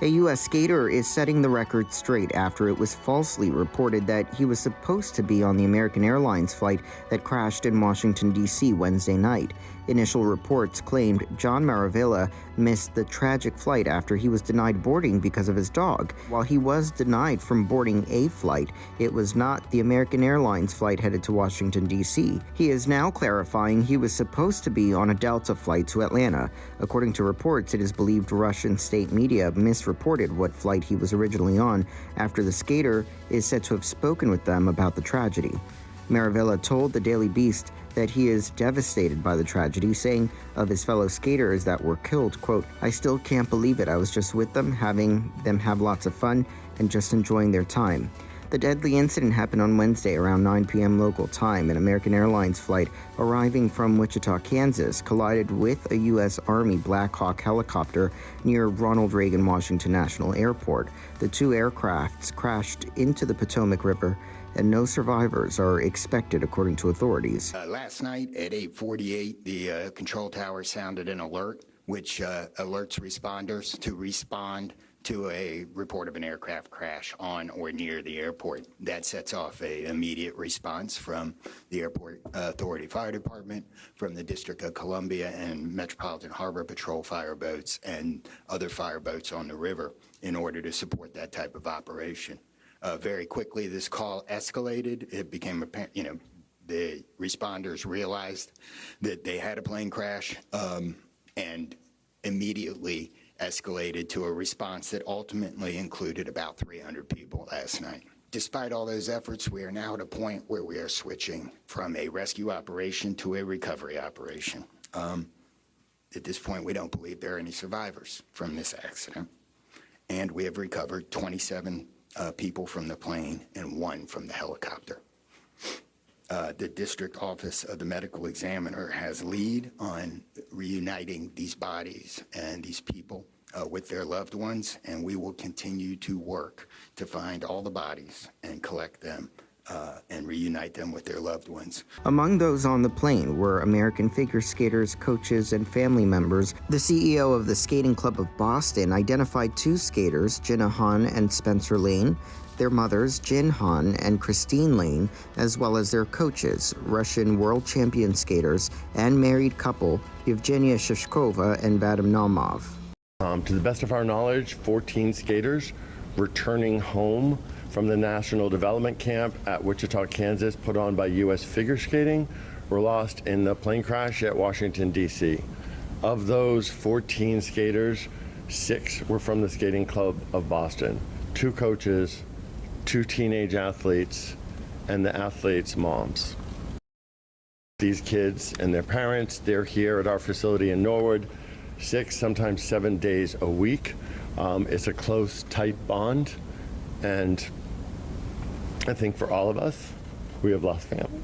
A U.S. skater is setting the record straight after it was falsely reported that he was supposed to be on the American Airlines flight that crashed in Washington, D.C. Wednesday night. Initial reports claimed Jon Maravilla missed the tragic flight after he was denied boarding because of his dog. While he was denied from boarding a flight, it was not the American Airlines flight headed to Washington, D.C. He is now clarifying he was supposed to be on a Delta flight to Atlanta. According to reports, it is believed Russian state media misreported what flight he was originally on after the skater is said to have spoken with them about the tragedy. Maravilla told the Daily Beast that he is devastated by the tragedy, saying of his fellow skaters that were killed, quote, "I still can't believe it. I was just with them, having them have lots of fun and just enjoying their time." The deadly incident happened on Wednesday around 9 p.m. local time. An American Airlines flight arriving from Wichita, Kansas, collided with a U.S. Army Black Hawk helicopter near Ronald Reagan Washington National Airport. The two aircrafts crashed into the Potomac River, and no survivors are expected, according to authorities. Last night at 8:48, the control tower sounded an alert, which alerts responders to respond to a report of an aircraft crash on or near the airport. That sets off an immediate response from the Airport Authority Fire Department, from the District of Columbia and Metropolitan Harbor Patrol fireboats and other fireboats on the river in order to support that type of operation. Very quickly, this call escalated. It became apparent, the responders realized that they had a plane crash and immediately escalated to a response that ultimately included about 300 people last night. Despite all those efforts, we are now at a point where we are switching from a rescue operation to a recovery operation. At this point, we don't believe there are any survivors from this accident, and we have recovered 27 people from the plane and 1 from the helicopter. The district office of the medical examiner has lead on reuniting these bodies and these people with their loved ones, and we will continue to work to find all the bodies and collect them and reunite them with their loved ones. Among those on the plane were American figure skaters, coaches, and family members. The CEO of the Skating Club of Boston identified 2 skaters, Jenna Han and Spencer Lane, their mothers, Jin Han and Christine Lane, as well as their coaches, Russian world champion skaters, and married couple, Yevgenia Shishkova and Vadim Naumov. To the best of our knowledge, 14 skaters returning home from the National Development Camp at Wichita, Kansas, put on by U.S. Figure Skating, were lost in the plane crash at Washington, D.C. Of those 14 skaters, 6 were from the Skating Club of Boston, 2 coaches, 2 teenage athletes, and the athletes' moms. These kids and their parents, they're here at our facility in Norwood 6, sometimes 7 days a week. It's a close, tight bond, and I think for all of us, we have lost family.